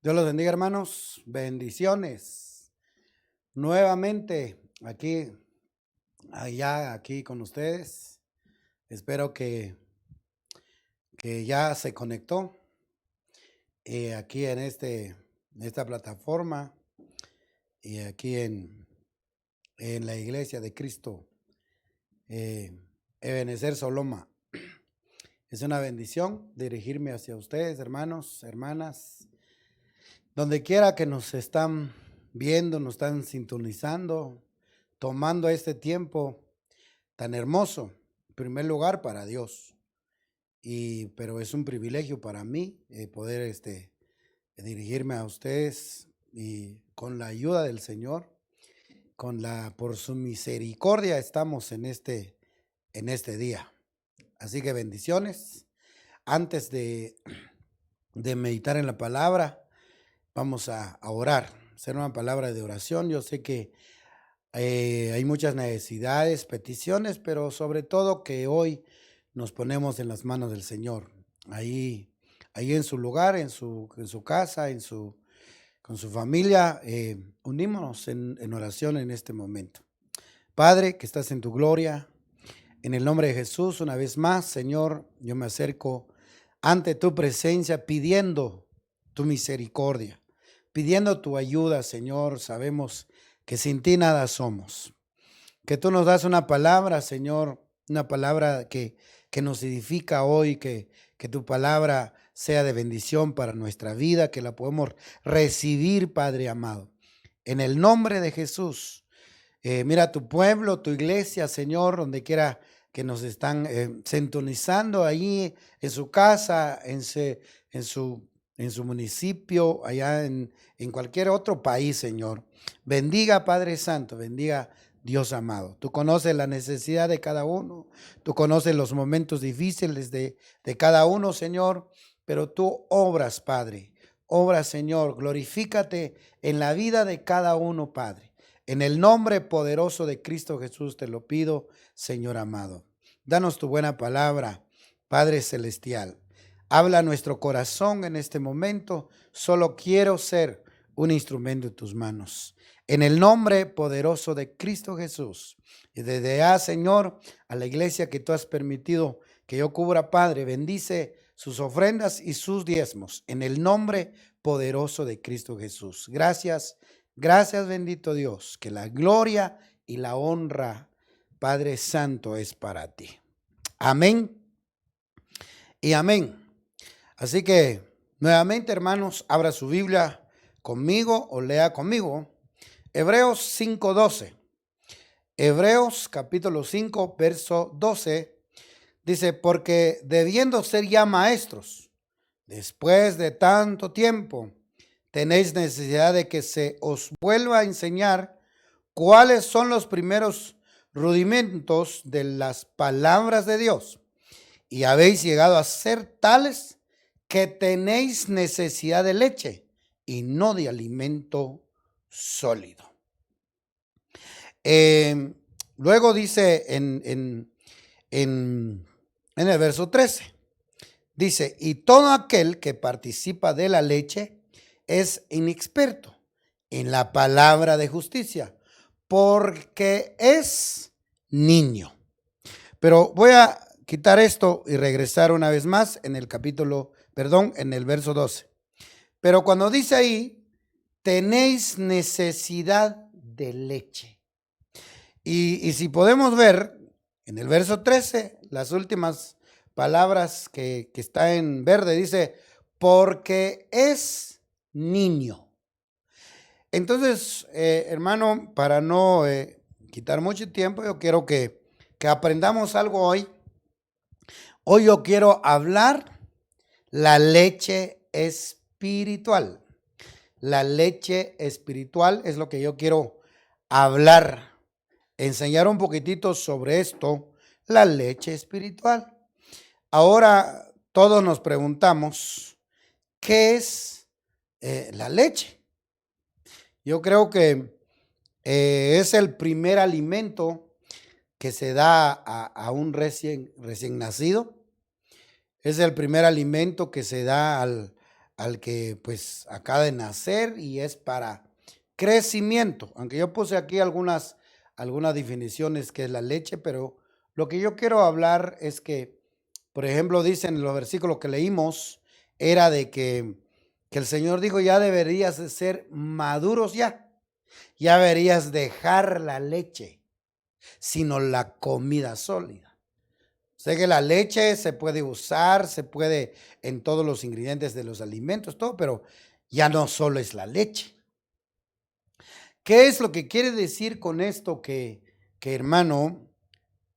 Dios los bendiga, hermanos. Bendiciones. Nuevamente aquí con ustedes. Espero que ya se conectó aquí en esta plataforma y aquí en la Iglesia de Cristo, Ebenezer Soloma. Es una bendición dirigirme hacia ustedes, hermanos, hermanas, donde quiera que nos están viendo, nos están sintonizando, tomando este tiempo tan hermoso, en primer lugar para Dios, pero es un privilegio para mí poder dirigirme a ustedes y con la ayuda del Señor, por su misericordia estamos en este día. Así que bendiciones. Antes de meditar en la palabra, vamos a orar, hacer una palabra de oración. Yo sé que hay muchas necesidades, peticiones, pero sobre todo que hoy nos ponemos en las manos del Señor. Ahí en su lugar, en su casa, con su familia, unímonos en oración en este momento. Padre, que estás en tu gloria, en el nombre de Jesús, una vez más, Señor, yo me acerco ante tu presencia pidiendo tu misericordia, pidiendo tu ayuda, Señor. Sabemos que sin ti nada somos, que tú nos das una palabra, Señor, una palabra que nos edifica hoy, que tu palabra sea de bendición para nuestra vida, que la podemos recibir, Padre amado. En el nombre de Jesús, mira tu pueblo, tu iglesia, Señor, donde quiera que nos están sintonizando allí en su casa, en su municipio, allá en cualquier otro país, Señor. Bendiga, Padre Santo, bendiga, Dios amado. Tú conoces la necesidad de cada uno, tú conoces los momentos difíciles de cada uno, Señor, pero tú obras, Padre, obras, Señor. Glorifícate en la vida de cada uno, Padre. En el nombre poderoso de Cristo Jesús te lo pido, Señor amado. Danos tu buena palabra, Padre celestial. Habla a nuestro corazón en este momento. Solo quiero ser un instrumento en tus manos. En el nombre poderoso de Cristo Jesús. Y desde ya, Señor, a la iglesia que tú has permitido que yo cubra, Padre, bendice sus ofrendas y sus diezmos. En el nombre poderoso de Cristo Jesús. Gracias. Gracias, bendito Dios, que la gloria y la honra, Padre Santo, es para ti. Amén y amén. Así que, nuevamente, hermanos, abra su Biblia conmigo o lea conmigo Hebreos 5:12. Hebreos capítulo 5, verso 12, dice: porque debiendo ser ya maestros, después de tanto tiempo, tenéis necesidad de que se os vuelva a enseñar cuáles son los primeros rudimentos de las palabras de Dios. Y habéis llegado a ser tales que tenéis necesidad de leche y no de alimento sólido. Luego dice en el verso 13, dice: y todo aquel que participa de la leche es inexperto en la palabra de justicia, porque es niño. Pero voy a quitar esto y regresar una vez más en el verso 12. Pero cuando dice ahí, tenéis necesidad de leche. Y si podemos ver en el verso 13, las últimas palabras que está en verde, dice: porque es niño. Entonces, hermano, para no quitar mucho tiempo, yo quiero que aprendamos algo hoy. Hoy yo quiero hablar la leche espiritual. La leche espiritual es lo que yo quiero hablar, enseñar un poquitito sobre esto, la leche espiritual. Ahora todos nos preguntamos, ¿qué es la leche? Yo creo que es el primer alimento que se da a un recién nacido. Es el primer alimento que se da al que pues acaba de nacer y es para crecimiento. Aunque yo puse aquí algunas definiciones que es la leche, pero lo que yo quiero hablar es que, por ejemplo, dicen en los versículos que leímos, era de que el Señor dijo, ya deberías de ser maduros ya deberías dejar la leche, sino la comida sólida. Sé que la leche se puede usar, se puede en todos los ingredientes de los alimentos, todo, pero ya no solo es la leche. ¿Qué es lo que quiere decir con esto? Que hermano,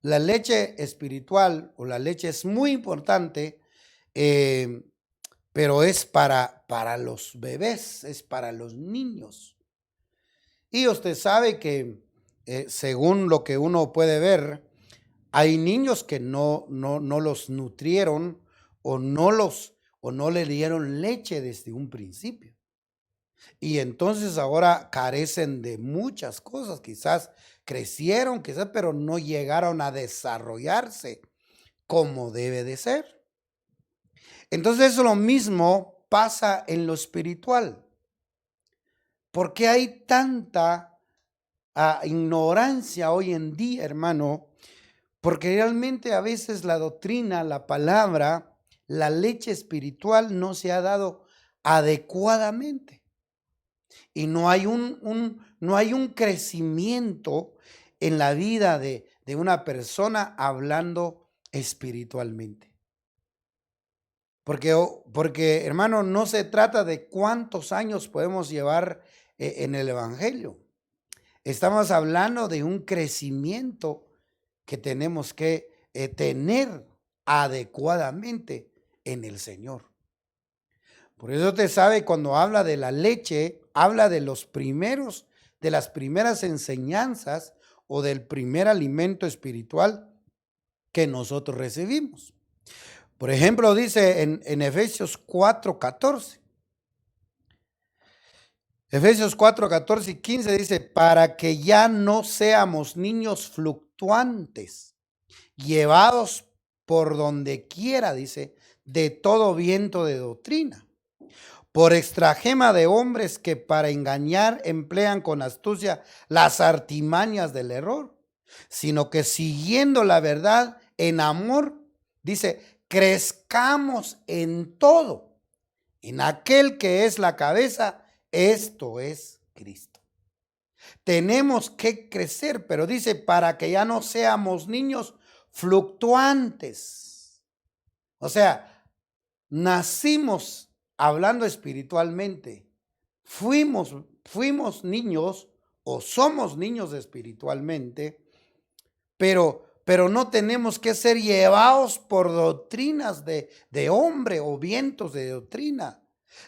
la leche espiritual o la leche es muy importante, pero es para los bebés, es para los niños. Y usted sabe que según lo que uno puede ver, hay niños que no los nutrieron o no le dieron leche desde un principio. Y entonces ahora carecen de muchas cosas, quizás crecieron, pero no llegaron a desarrollarse como debe de ser. Entonces lo mismo pasa en lo espiritual. ¿Por qué hay tanta ignorancia hoy en día, hermano? Porque realmente a veces la doctrina, la palabra, la leche espiritual no se ha dado adecuadamente. Y no hay un crecimiento en la vida de una persona hablando espiritualmente. Porque, hermano, no se trata de cuántos años podemos llevar en el evangelio. Estamos hablando de un crecimiento que tenemos que tener adecuadamente en el Señor. Por eso te sabe, cuando habla de la leche, habla de las primeras enseñanzas o del primer alimento espiritual que nosotros recibimos. Por ejemplo, dice en Efesios 4:14. Efesios 4:14 y 15 dice, para que ya no seamos niños fluctuantes, llevados por donde quiera, dice, de todo viento de doctrina, por extragema de hombres que para engañar emplean con astucia las artimañas del error, sino que siguiendo la verdad en amor, dice, crezcamos en todo, en aquel que es la cabeza, esto es Cristo. Tenemos que crecer, pero dice, para que ya no seamos niños fluctuantes. O sea, nacimos hablando espiritualmente, fuimos niños o somos niños espiritualmente, pero no tenemos que ser llevados por doctrinas de hombre o vientos de doctrina,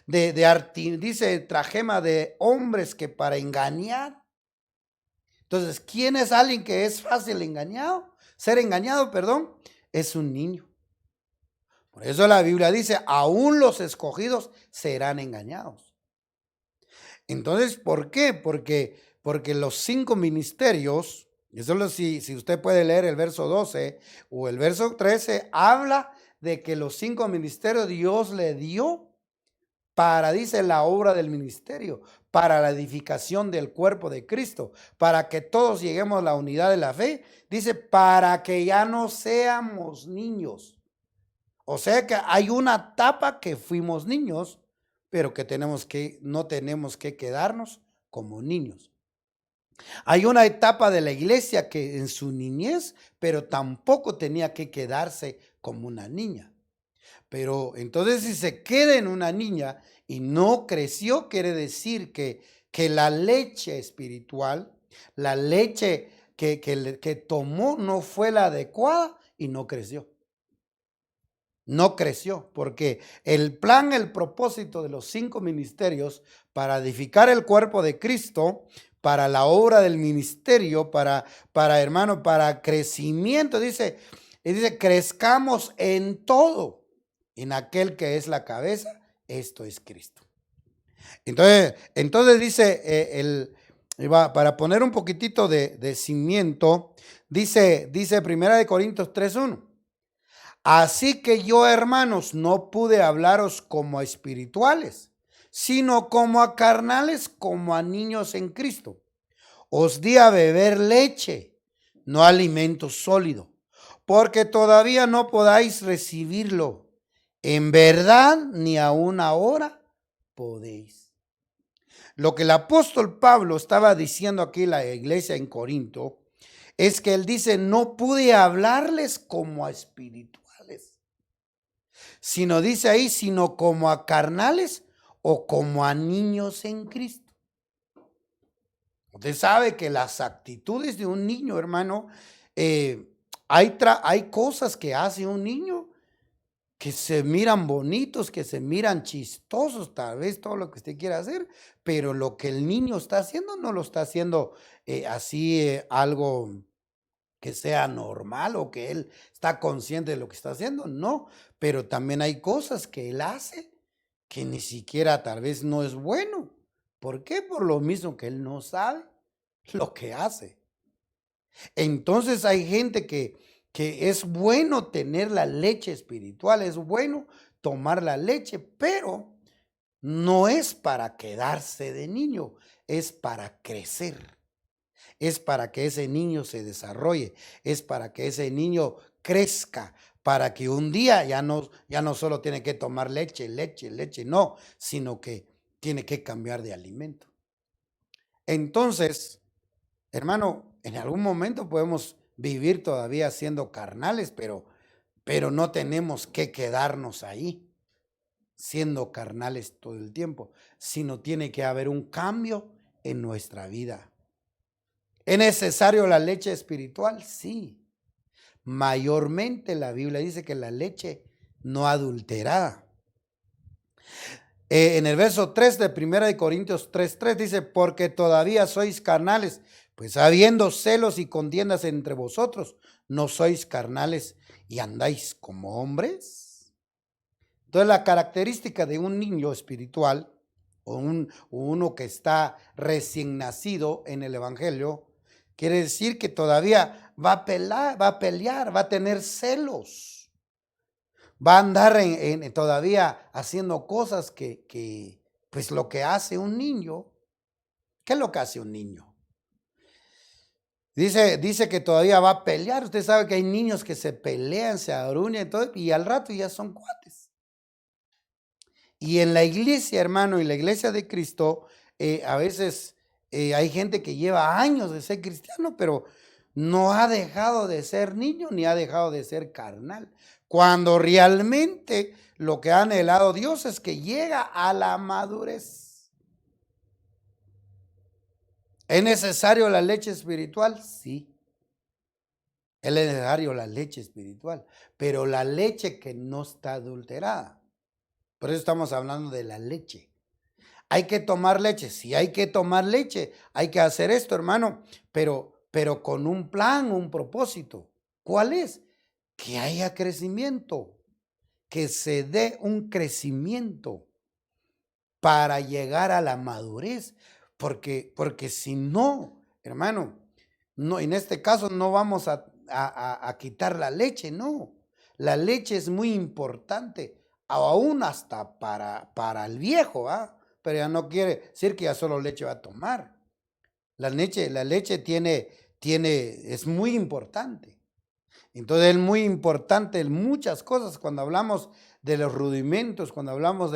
dice trajema de hombres que para engañar. Entonces, ¿quién es alguien que es fácil ser engañado, perdón? Es un niño. Por eso la Biblia dice, aún los escogidos serán engañados. Entonces, ¿por qué? Porque los 5 ministerios, eso si usted puede leer el verso 12 o el verso 13, habla de que los 5 ministerios Dios le dio para, dice, la obra del ministerio, para la edificación del cuerpo de Cristo, para que todos lleguemos a la unidad de la fe, dice, para que ya no seamos niños. O sea que hay una etapa que fuimos niños, pero que no tenemos que quedarnos como niños. Hay una etapa de la iglesia que en su niñez, pero tampoco tenía que quedarse como una niña. Pero entonces si se queda en una niña y no creció, quiere decir que la leche espiritual, la leche que tomó no fue la adecuada y no creció. No creció, porque el propósito de los 5 ministerios para edificar el cuerpo de Cristo, para la obra del ministerio, para crecimiento, dice, crezcamos en todo, en aquel que es la cabeza, esto es Cristo. Entonces dice, para poner un poquitito de cimiento, dice 1 Corintios 3:1. Así que yo, hermanos, no pude hablaros como a espirituales, sino como a carnales, como a niños en Cristo. Os di a beber leche, no alimento sólido, porque todavía no podáis recibirlo. En verdad, ni aún ahora podéis. Lo que el apóstol Pablo estaba diciendo aquí en la iglesia en Corinto es que él dice, no pude hablarles como a espirituales, sino dice ahí, sino como a carnales o como a niños en Cristo. Usted sabe que las actitudes de un niño, hermano, hay cosas que hace un niño que se miran bonitos, que se miran chistosos, tal vez todo lo que usted quiera hacer, pero lo que el niño está haciendo no lo está haciendo así algo que sea normal o que él está consciente de lo que está haciendo, no, pero también hay cosas que él hace que ni siquiera tal vez no es bueno. ¿Por qué? Por lo mismo que él no sabe lo que hace. Entonces hay gente que es bueno tener la leche espiritual, es bueno tomar la leche, pero no es para quedarse de niño, es para crecer, es para que ese niño se desarrolle, es para que ese niño crezca, para que un día ya no solo tiene que tomar leche, leche, leche, no, sino que tiene que cambiar de alimento. Entonces, hermano, en algún momento podemos vivir todavía siendo carnales, pero no tenemos que quedarnos ahí siendo carnales todo el tiempo, sino tiene que haber un cambio en nuestra vida. ¿Es necesario la leche espiritual? Sí. Mayormente la Biblia dice que la leche no adulterada. En el verso 3 de 1 Corintios 3:3 dice, porque todavía sois carnales, pues habiendo celos y contiendas entre vosotros, no sois carnales y andáis como hombres. Entonces la característica de un niño espiritual o uno que está recién nacido en el evangelio, quiere decir que todavía va a pelear, va a tener celos, va a andar todavía haciendo cosas pues lo que hace un niño. ¿Qué es lo que hace un niño? Dice que todavía va a pelear. Usted sabe que hay niños que se pelean, se arruñan y al rato ya son cuates. Y en la iglesia, hermano, en la iglesia de Cristo, a veces hay gente que lleva años de ser cristiano, pero no ha dejado de ser niño ni ha dejado de ser carnal. Cuando realmente lo que ha anhelado Dios es que llega a la madurez. ¿Es necesario la leche espiritual? Sí. Es necesario la leche espiritual, pero la leche que no está adulterada. Por eso estamos hablando de la leche. Hay que tomar leche, sí hay que tomar leche, hay que hacer esto, hermano, pero con un plan, un propósito. ¿Cuál es? Que haya crecimiento, que se dé un crecimiento para llegar a la madurez, porque si no, hermano, no, en este caso no vamos a quitar la leche, no. La leche es muy importante, aún hasta para el viejo, ¿ah? Pero ya no quiere decir que ya solo leche va a tomar. La leche es muy importante. Entonces es muy importante en muchas cosas cuando hablamos de los rudimentos, cuando hablamos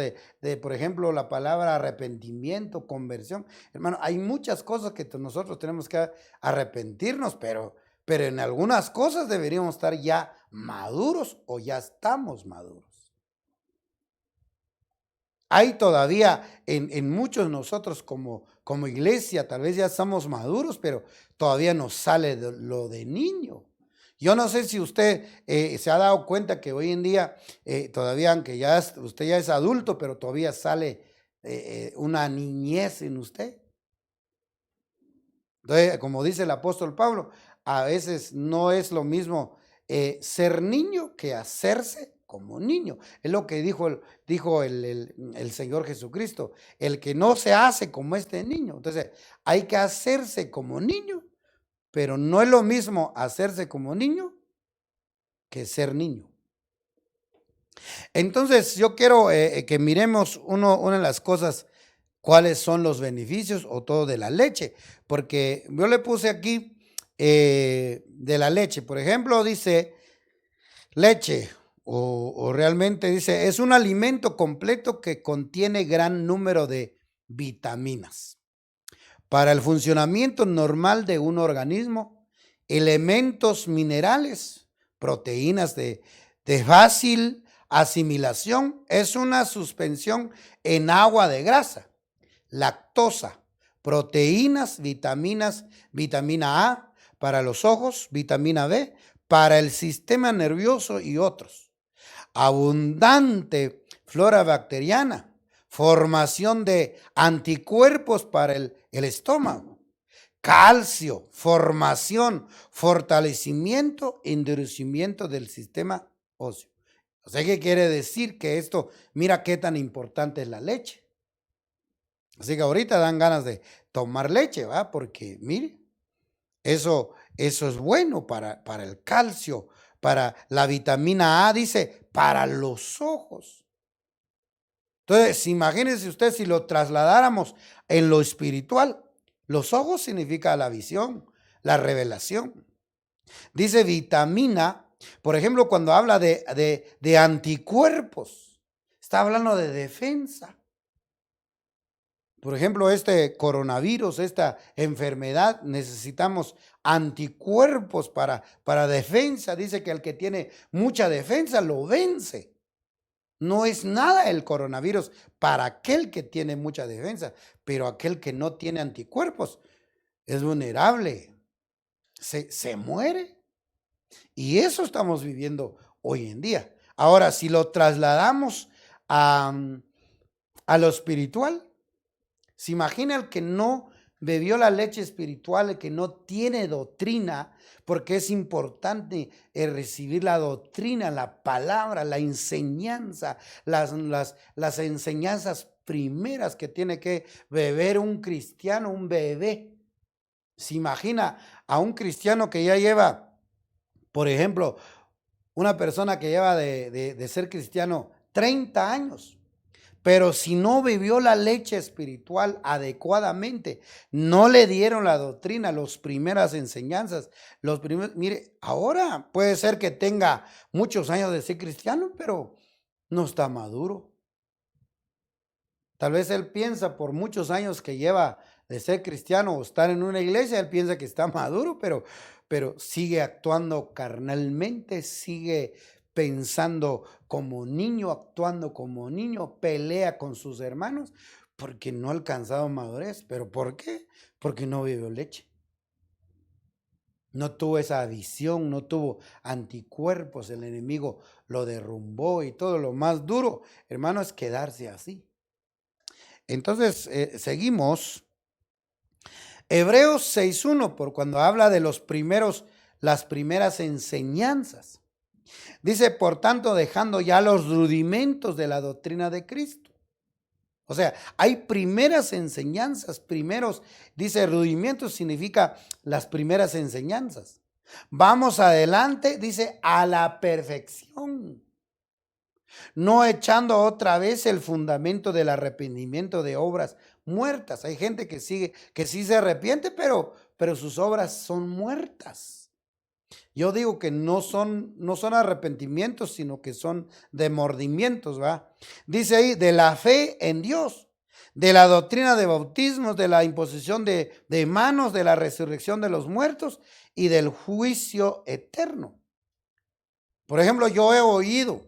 por ejemplo, la palabra arrepentimiento, conversión. Hermano, hay muchas cosas que nosotros tenemos que arrepentirnos, pero en algunas cosas deberíamos estar ya maduros o ya estamos maduros. Hay todavía en muchos de nosotros como iglesia, tal vez ya estamos maduros, pero todavía nos sale lo de niño. Yo no sé si usted se ha dado cuenta que hoy en día, todavía, aunque usted ya es adulto, pero todavía sale una niñez en usted. Entonces, como dice el apóstol Pablo, a veces no es lo mismo ser niño que hacerse como niño. Es lo que dijo el Señor Jesucristo. El que no se hace como este niño. Entonces, hay que hacerse como niño, pero no es lo mismo hacerse como niño que ser niño. Entonces, yo quiero que miremos una de las cosas, cuáles son los beneficios o todo de la leche, porque yo le puse aquí de la leche, por ejemplo, dice leche o realmente dice, es un alimento completo que contiene gran número de vitaminas para el funcionamiento normal de un organismo, elementos minerales, proteínas de fácil asimilación, es una suspensión en agua de grasa, lactosa, proteínas, vitaminas, vitamina A para los ojos, vitamina B para el sistema nervioso y otros. Abundante flora bacteriana, formación de anticuerpos para el estómago, calcio, formación, fortalecimiento, endurecimiento del sistema óseo. O sea, ¿qué quiere decir? Que esto, mira qué tan importante es la leche. Así que ahorita dan ganas de tomar leche, ¿va? Porque, mire, eso es bueno para el calcio, para la vitamina A, dice, para los ojos. Entonces, imagínense usted si lo trasladáramos en lo espiritual. Los ojos significa la visión, la revelación. Dice vitamina, por ejemplo, cuando habla de anticuerpos, está hablando de defensa. Por ejemplo, este coronavirus, esta enfermedad, necesitamos anticuerpos para defensa. Dice que el que tiene mucha defensa lo vence. No es nada el coronavirus para aquel que tiene mucha defensa, pero aquel que no tiene anticuerpos es vulnerable, se muere. Y eso estamos viviendo hoy en día. Ahora, si lo trasladamos a lo espiritual, se imagina el que no bebió la leche espiritual, el que no tiene doctrina, porque es importante recibir la doctrina, la palabra, la enseñanza, las enseñanzas primeras que tiene que beber un cristiano, un bebé. Se imagina a un cristiano que ya lleva, por ejemplo, una persona que lleva de ser cristiano 30 años. Pero si no bebió la leche espiritual adecuadamente, no le dieron la doctrina, las primeras enseñanzas, mire, ahora puede ser que tenga muchos años de ser cristiano, pero no está maduro. Tal vez él piensa por muchos años que lleva de ser cristiano o estar en una iglesia, él piensa que está maduro, pero sigue actuando carnalmente, sigue pensando como niño, actuando como niño, pelea con sus hermanos porque no ha alcanzado madurez. ¿Pero por qué? Porque no bebió leche. No tuvo esa visión, no tuvo anticuerpos, el enemigo lo derrumbó y todo lo más duro, hermano, es quedarse así. Entonces, seguimos. Hebreos 6.1, por cuando habla de las primeras enseñanzas. Dice, por tanto, dejando ya los rudimentos de la doctrina de Cristo. O sea, hay primeras enseñanzas, dice rudimentos significa las primeras enseñanzas. Vamos adelante, dice, a la perfección. No echando otra vez el fundamento del arrepentimiento de obras muertas. Hay gente que sí se arrepiente, pero sus obras son muertas. Yo digo que no son arrepentimientos, sino que son demordimientos, ¿va? Dice ahí, de la fe en Dios, de la doctrina de bautismos, de la imposición de manos, de la resurrección de los muertos y del juicio eterno. Por ejemplo, yo he oído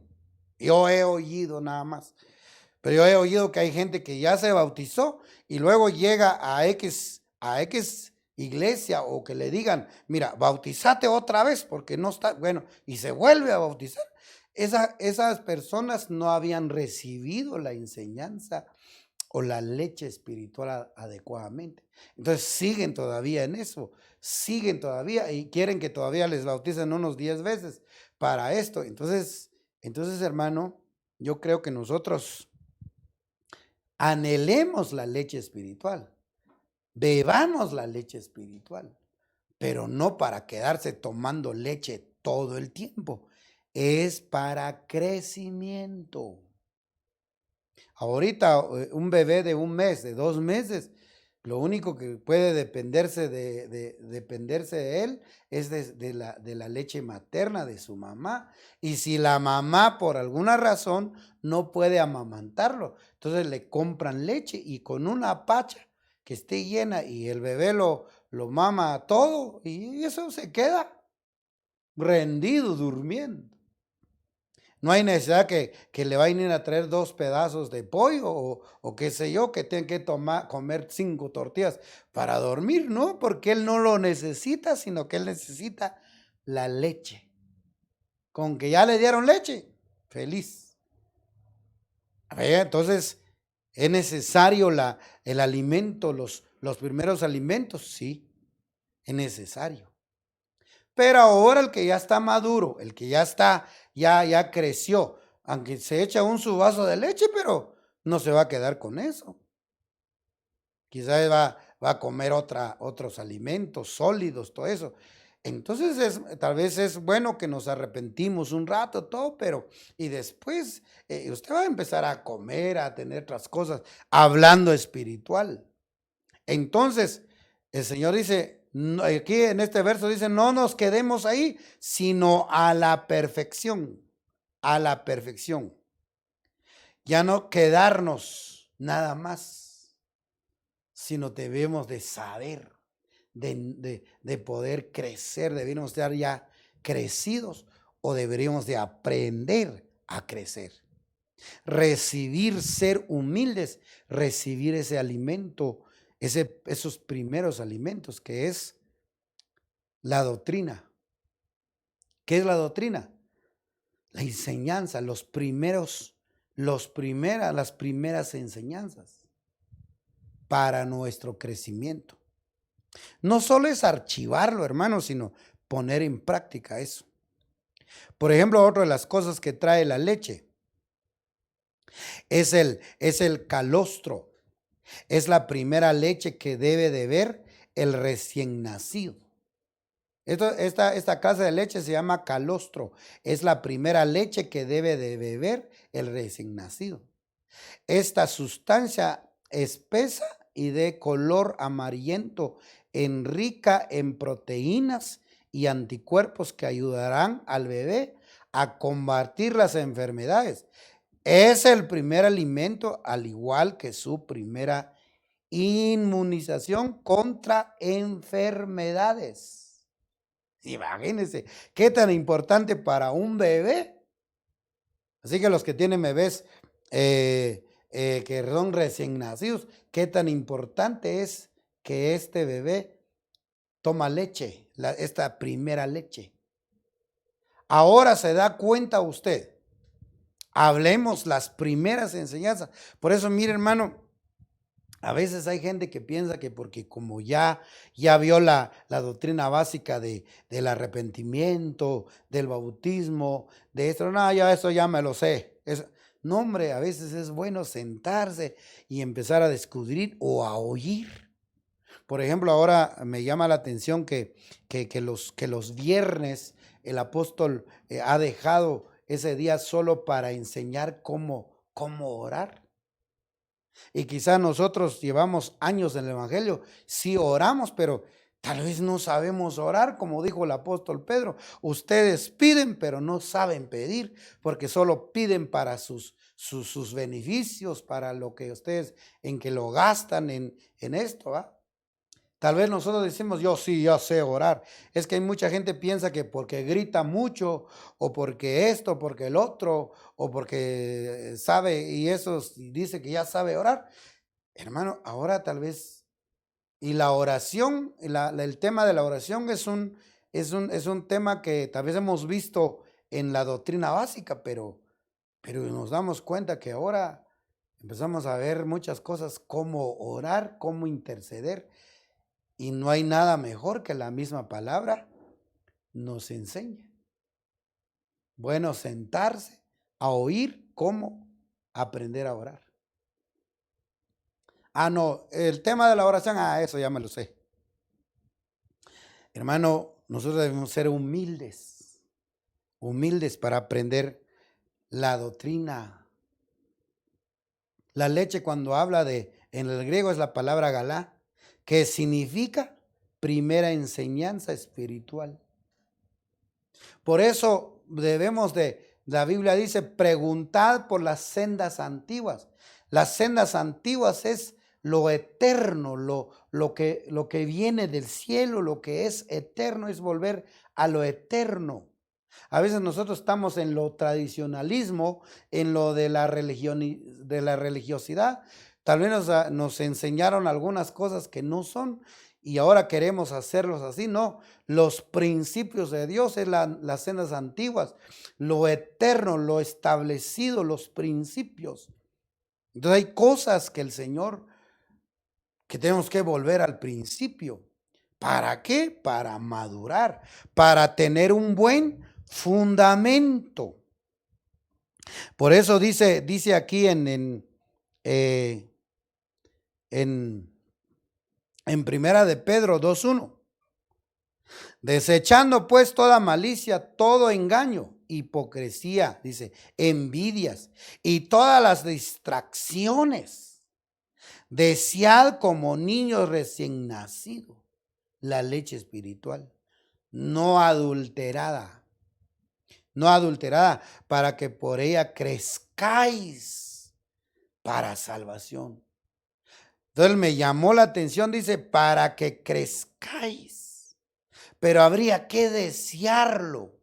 nada más, pero yo he oído que hay gente que ya se bautizó y luego llega a X iglesia o que le digan, mira, bautízate otra vez porque no está, bueno, y se vuelve a bautizar. Esas personas no habían recibido la enseñanza o la leche espiritual adecuadamente. Entonces siguen todavía en eso, siguen todavía y quieren que todavía les bauticen unos 10 veces para esto. Entonces, hermano, yo creo que nosotros anhelemos la leche espiritual, bebamos la leche espiritual, pero no para quedarse tomando leche todo el tiempo. es para crecimiento. Ahorita un bebé de 1 mes, de 2 meses, lo único que puede dependerse de él es de la leche materna de su mamá. Y si la mamá por alguna razón no puede amamantarlo, entonces le compran leche y con una pacha que esté llena y el bebé lo mama todo y eso se queda rendido durmiendo. No hay necesidad que le vayan a traer 2 pedazos de pollo o qué sé yo, que tengan que comer 5 tortillas para dormir, ¿no? Porque él no lo necesita, sino que él necesita la leche. Con que ya le dieron leche, feliz. Entonces, ¿es necesario el alimento, los primeros alimentos? Sí, es necesario. Pero ahora el que ya está maduro, el que ya está, ya creció, aunque se echa su vaso de leche, pero no se va a quedar con eso. Quizás va a comer otros alimentos sólidos, todo eso. Entonces tal vez es bueno que nos arrepentimos un rato, todo, pero y después usted va a empezar a comer, a tener otras cosas, hablando espiritual. Entonces, el Señor dice, aquí en este verso dice, no nos quedemos ahí, sino a la perfección, a la perfección. Ya no quedarnos nada más, sino debemos de saber, de poder crecer, debemos estar ya crecidos o deberíamos de aprender a crecer. Recibir, ser humildes, recibir ese alimento, esos primeros alimentos que es la doctrina. ¿Qué es la doctrina? La enseñanza, las primeras enseñanzas para nuestro crecimiento. No solo es archivarlo, hermanos, sino poner en práctica eso. Por ejemplo, otra de las cosas que trae la leche es el calostro. Es la primera leche que debe de beber el recién nacido. Esta clase de leche se llama calostro. Es la primera leche que debe de beber el recién nacido. Esta sustancia espesa y de color amarillento, rica en proteínas y anticuerpos que ayudarán al bebé a combatir las enfermedades. Es el primer alimento, al igual que su primera inmunización contra enfermedades. Imagínense qué tan importante para un bebé. Así que los que tienen bebés que son recién nacidos, qué tan importante es que este bebé toma leche, esta primera leche. Ahora se da cuenta usted. Hablemos las primeras enseñanzas. Por eso, mire, hermano, a veces hay gente que piensa que porque como ya vio la doctrina básica del arrepentimiento, del bautismo, de esto, no, ya eso ya me lo sé. No, hombre, a veces es bueno sentarse y empezar a descubrir o a oír. Por ejemplo, ahora me llama la atención que los viernes el apóstol ha dejado ese día solo para enseñar cómo orar. Y quizá nosotros llevamos años en el Evangelio, sí oramos, pero tal vez no sabemos orar, como dijo el apóstol Pedro. Ustedes piden, pero no saben pedir, porque solo piden para sus beneficios, para lo que ustedes, en que lo gastan en esto, ¿va? Tal vez nosotros decimos, yo sí, yo sé orar. Es que hay mucha gente que piensa que porque grita mucho, o porque esto, porque el otro, o porque sabe y eso dice que ya sabe orar. Hermano, ahora tal vez, y la oración, el tema de la oración es un tema que tal vez hemos visto en la doctrina básica, pero nos damos cuenta que ahora empezamos a ver muchas cosas, cómo orar, cómo interceder. Y no hay nada mejor que la misma palabra nos enseña. Bueno, sentarse a oír cómo aprender a orar. No, el tema de la oración, eso ya me lo sé. Hermano, nosotros debemos ser humildes humildes para aprender la doctrina. La leche, cuando habla en el griego es la palabra galá, que significa primera enseñanza espiritual. Por eso la Biblia dice, preguntad por las sendas antiguas. Las sendas antiguas es lo eterno, lo que viene del cielo, lo que es eterno, es volver a lo eterno. A veces nosotros estamos en lo tradicionalismo, en lo de la religión, de la religiosidad. Tal vez nos enseñaron algunas cosas que no son y ahora queremos hacerlos así. No, los principios de Dios es las sendas antiguas, lo eterno, lo establecido, los principios. Entonces hay cosas que el Señor, que tenemos que volver al principio. ¿Para qué? Para madurar, para tener un buen fundamento. Por eso dice aquí en Primera de Pedro 2:1, desechando pues toda malicia, todo engaño, hipocresía, dice, envidias y todas las distracciones, desead como niños recién nacidos la leche espiritual, no adulterada, para que por ella crezcáis para salvación. Entonces me llamó la atención, dice, para que crezcáis, pero habría que desearlo,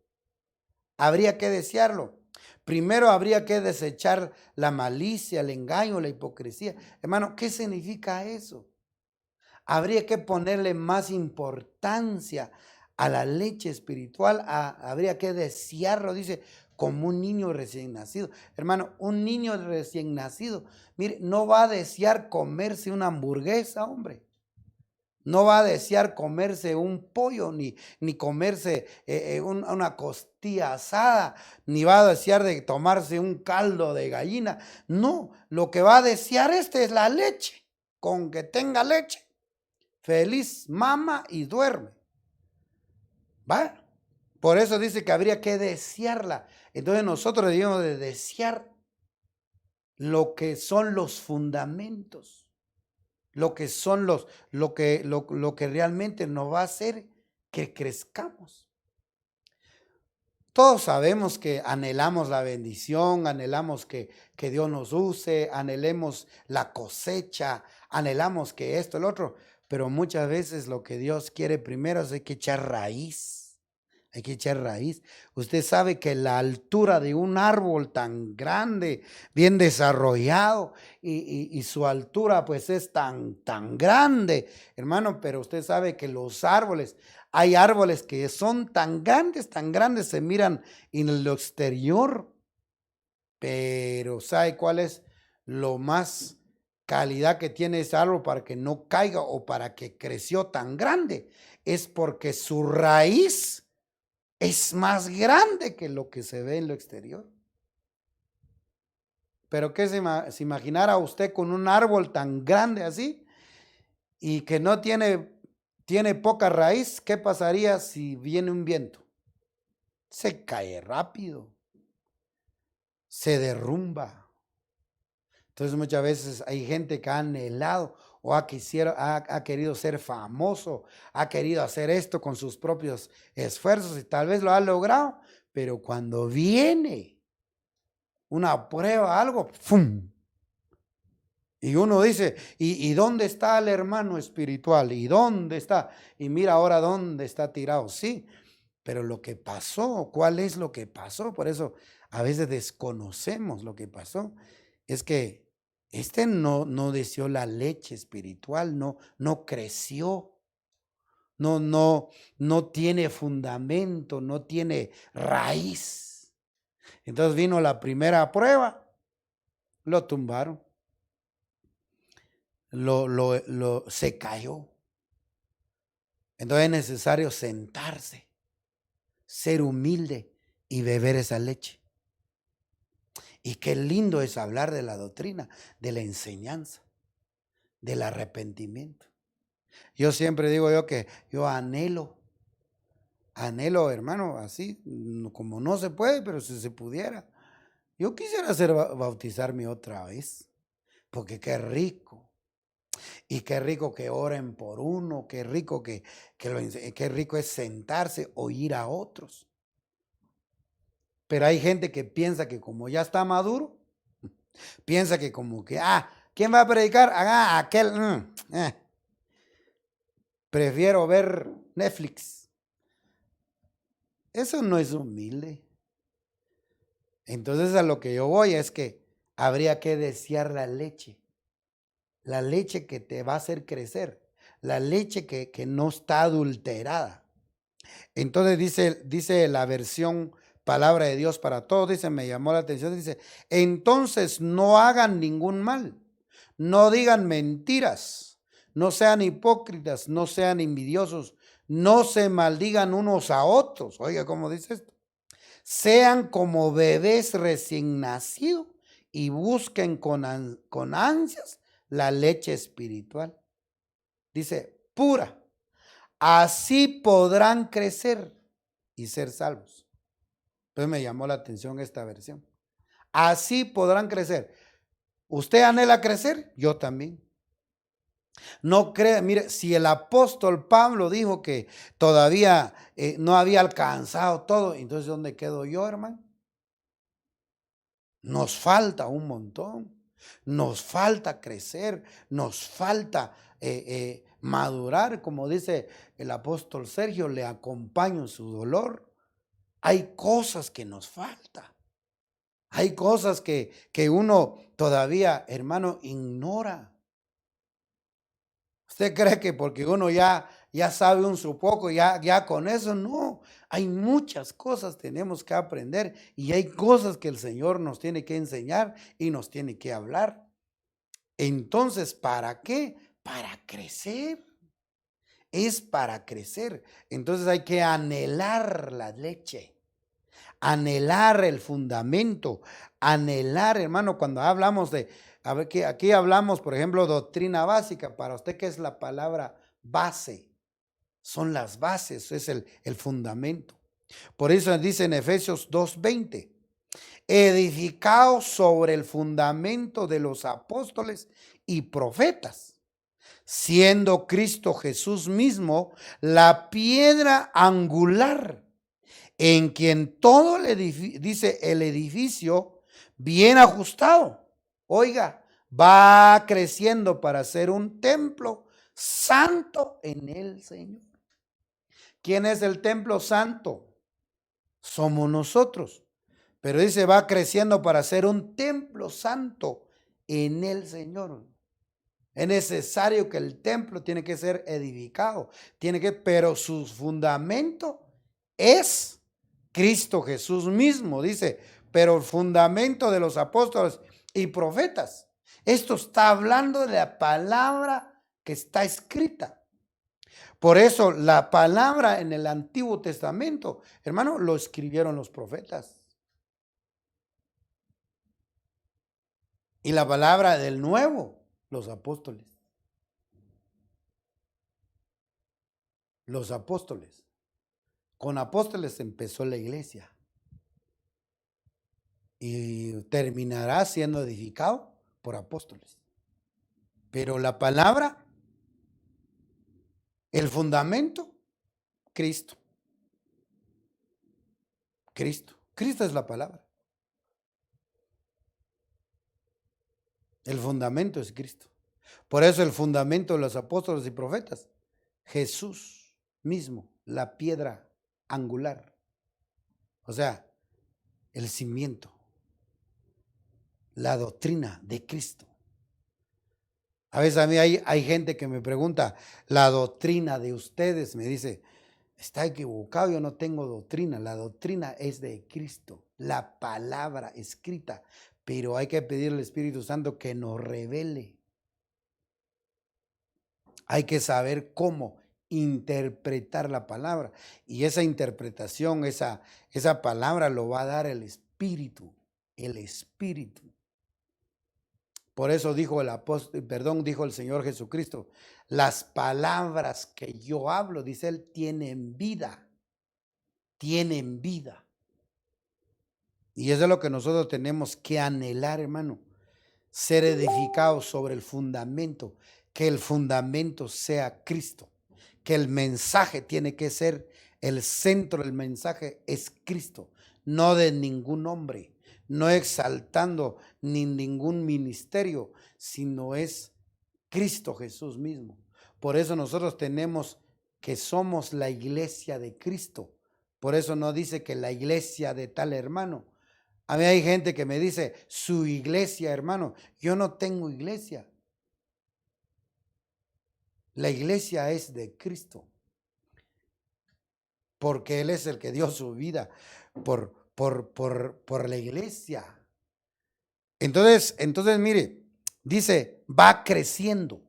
Primero habría que desechar la malicia, el engaño, la hipocresía. Hermano, ¿qué significa eso? Habría que ponerle más importancia a la leche espiritual, habría que desearlo, dice, como un niño recién nacido. Hermano, un niño recién nacido, mire, no va a desear comerse una hamburguesa, hombre. No va a desear comerse un pollo, ni comerse una costilla asada, ni va a desear de tomarse un caldo de gallina. No, lo que va a desear es la leche, con que tenga leche. Feliz mama y duerme. ¿Va? Por eso dice que habría que desearla. Entonces nosotros debemos de desear lo que son los fundamentos, lo que son lo que realmente nos va a hacer que crezcamos. Todos sabemos que anhelamos la bendición, anhelamos que Dios nos use, anhelemos la cosecha, anhelamos que esto, el otro, pero muchas veces lo que Dios quiere primero es que echar raíz. Hay que echar raíz. Usted sabe que la altura de un árbol tan grande, bien desarrollado, y su altura pues es tan grande, hermano, pero usted sabe que los árboles, hay árboles que son tan grandes, se miran en lo exterior, pero ¿sabe cuál es lo más calidad que tiene ese árbol para que no caiga o para que creció tan grande? Es porque su raíz es más grande que lo que se ve en lo exterior. Pero ¿qué se imaginara usted con un árbol tan grande así y que no tiene poca raíz? ¿Qué pasaría si viene un viento? Se cae rápido, se derrumba. Entonces muchas veces hay gente que ha anhelado o ha querido ser famoso, ha querido hacer esto con sus propios esfuerzos y tal vez lo ha logrado, pero cuando viene una prueba, algo, ¡fum! Y uno dice, ¿y dónde está el hermano espiritual? ¿Y dónde está? Y mira ahora dónde está tirado. Sí, pero lo que pasó, ¿cuál es lo que pasó? Por eso a veces desconocemos lo que pasó. Es que no deseó la leche espiritual, no creció, no tiene fundamento, no tiene raíz. Entonces vino la primera prueba, lo tumbaron. Se cayó. Entonces es necesario sentarse, ser humilde y beber esa leche. Y qué lindo es hablar de la doctrina, de la enseñanza, del arrepentimiento. Yo siempre digo que yo anhelo anhelo, hermano, así, como no se puede, pero si se pudiera. Yo quisiera hacer bautizarme otra vez, porque qué rico. Y qué rico que oren por uno, qué rico qué rico es sentarse, oír a otros. Pero hay gente que piensa que como ya está maduro, piensa que como que, ¿quién va a predicar? Aquel. Prefiero ver Netflix. Eso no es humilde. Entonces a lo que yo voy es que habría que desear la leche que te va a hacer crecer, la leche que no está adulterada. Entonces dice la versión Palabra de Dios para Todos, dice, me llamó la atención, dice, entonces no hagan ningún mal, no digan mentiras, no sean hipócritas, no sean envidiosos, no se maldigan unos a otros. Oiga, ¿cómo dice esto? Sean como bebés recién nacidos y busquen con ansias la leche espiritual. Dice, pura. Así podrán crecer y ser salvos. Entonces me llamó la atención esta versión. Así podrán crecer. ¿Usted anhela crecer? Yo también. No cree, mire, si el apóstol Pablo dijo que todavía no había alcanzado todo, entonces ¿dónde quedo yo, hermano? Nos falta un montón, nos falta crecer, nos falta madurar, como dice el apóstol Sergio, le acompaño en su dolor. Hay cosas que nos falta, hay cosas que uno todavía, hermano, ignora. ¿Usted cree que porque uno ya sabe un su poco, ya con eso? No, hay muchas cosas tenemos que aprender y hay cosas que el Señor nos tiene que enseñar y nos tiene que hablar. Entonces, ¿para qué? Para crecer. Es para crecer. Entonces hay que anhelar la leche, anhelar el fundamento, anhelar, hermano, cuando hablamos de, a ver, que aquí hablamos, por ejemplo, doctrina básica. Para usted, ¿qué es la palabra base? Son las bases, es el fundamento. Por eso dice en Efesios 2:20, edificados sobre el fundamento de los apóstoles y profetas, siendo Cristo Jesús mismo la piedra angular, en quien todo dice el edificio bien ajustado, oiga, va creciendo para ser un templo santo en el Señor. ¿Quién es el templo santo? Somos nosotros. Pero dice, va creciendo para ser un templo santo en el Señor. Es necesario que el templo tiene que ser edificado, pero su fundamento es Cristo Jesús mismo, dice, pero el fundamento de los apóstoles y profetas. Esto está hablando de la palabra que está escrita. Por eso la palabra en el Antiguo Testamento, hermano, lo escribieron los profetas. Y la palabra del Nuevo, los apóstoles. Los apóstoles. Con apóstoles empezó la iglesia. Y terminará siendo edificado por apóstoles. Pero la palabra, el fundamento, Cristo. Cristo. Cristo es la palabra. El fundamento es Cristo. Por eso el fundamento de los apóstoles y profetas, Jesús mismo, la piedra angular. O sea, el cimiento, la doctrina de Cristo. A veces a mí hay gente que me pregunta, la doctrina de ustedes, me dice, está equivocado, yo no tengo doctrina, la doctrina es de Cristo, la palabra escrita, pero hay que pedirle al Espíritu Santo que nos revele. Hay que saber cómo interpretar la palabra, y esa interpretación, esa palabra lo va a dar el Espíritu, el Espíritu. Por eso dijo dijo el Señor Jesucristo, las palabras que yo hablo, dice él, tienen vida tienen vida. Y eso es lo que nosotros tenemos que anhelar, hermano. Ser edificados sobre el fundamento. Que el fundamento sea Cristo. Que el mensaje tiene que ser, el centro del mensaje es Cristo. No de ningún hombre. No exaltando ni ningún ministerio, sino es Cristo Jesús mismo. Por eso nosotros tenemos que somos la iglesia de Cristo. Por eso no dice que la iglesia de tal hermano. A mí hay gente que me dice, su iglesia, hermano. Yo no tengo iglesia. La iglesia es de Cristo. Porque Él es el que dio su vida por la iglesia. Entonces, mire, dice, va creciendo.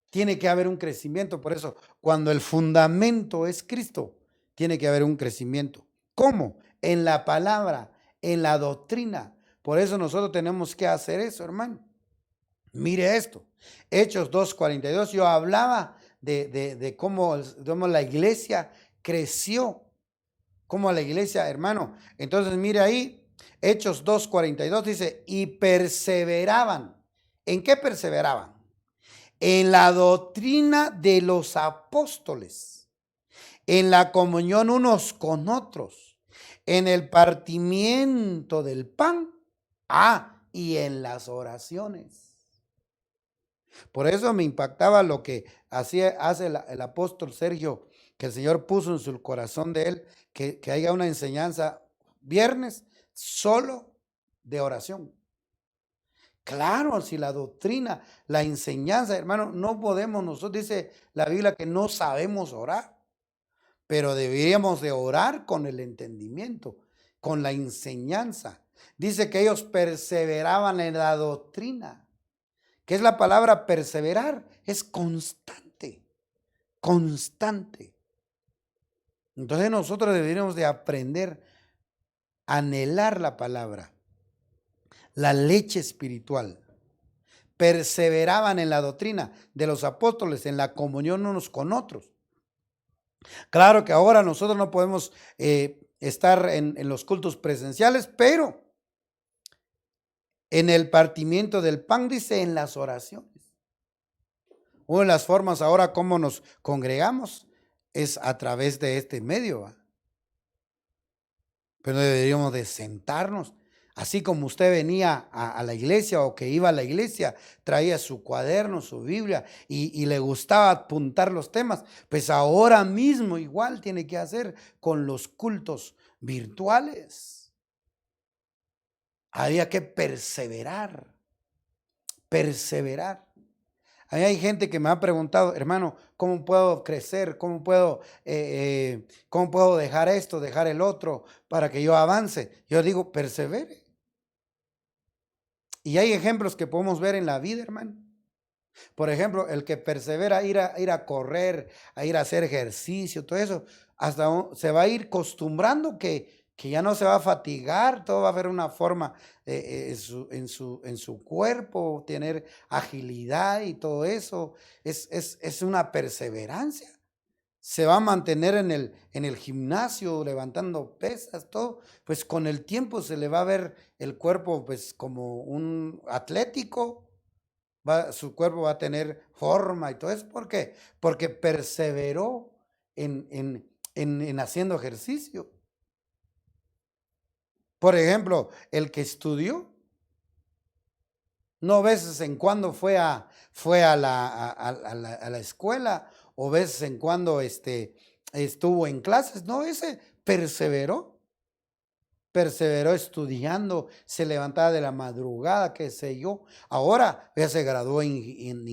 Tiene que haber un crecimiento. Por eso, cuando el fundamento es Cristo, tiene que haber un crecimiento. ¿Cómo? En la palabra, en la doctrina. Por eso nosotros tenemos que hacer eso, hermano. Mire esto. Hechos 2:42. Yo hablaba de cómo la iglesia creció. Cómo la iglesia, hermano. Entonces, mire ahí. Hechos 2:42 dice, y perseveraban. ¿En qué perseveraban? En la doctrina de los apóstoles, en la comunión unos con otros, en el partimiento del pan, y en las oraciones. Por eso me impactaba lo que hace el apóstol Sergio, que el Señor puso en su corazón de él, que haya una enseñanza viernes solo de oración. Claro, si la doctrina, la enseñanza, hermano, no podemos, nosotros dice la Biblia que no sabemos orar, pero deberíamos de orar con el entendimiento, con la enseñanza. Dice que ellos perseveraban en la doctrina. ¿Qué es la palabra perseverar? Es constante, constante. Entonces nosotros deberíamos de aprender a anhelar la palabra, la leche espiritual. Perseveraban en la doctrina de los apóstoles, en la comunión unos con otros. Claro que ahora nosotros no podemos estar en los cultos presenciales, pero en el partimiento del pan, dice, en las oraciones. Una de las formas ahora como nos congregamos es a través de este medio, ¿va? Pero deberíamos de sentarnos. Así como usted venía a la iglesia o que iba a la iglesia, traía su cuaderno, su Biblia y le gustaba apuntar los temas, pues ahora mismo igual tiene que hacer con los cultos virtuales. Había que perseverar, perseverar. A mí hay gente que me ha preguntado, hermano, ¿cómo puedo crecer? ¿Cómo puedo dejar esto, dejar el otro para que yo avance? Yo digo, persevere. Y hay ejemplos que podemos ver en la vida, hermano. Por ejemplo, el que persevera ir a correr, a ir a hacer ejercicio, todo eso, hasta se va a ir acostumbrando que ya no se va a fatigar, todo va a haber una forma en su cuerpo, tener agilidad y todo eso. Es una perseverancia. Se va a mantener en el gimnasio levantando pesas, todo, pues con el tiempo se le va a ver el cuerpo pues como un atlético, su cuerpo va a tener forma y todo eso. ¿Por qué? Porque perseveró en haciendo ejercicio. Por ejemplo, el que estudió, no veces en cuando fue a la escuela o veces en cuando estuvo en clases, no, ese perseveró estudiando, se levantaba de la madrugada, qué sé yo. Ahora ya se graduó en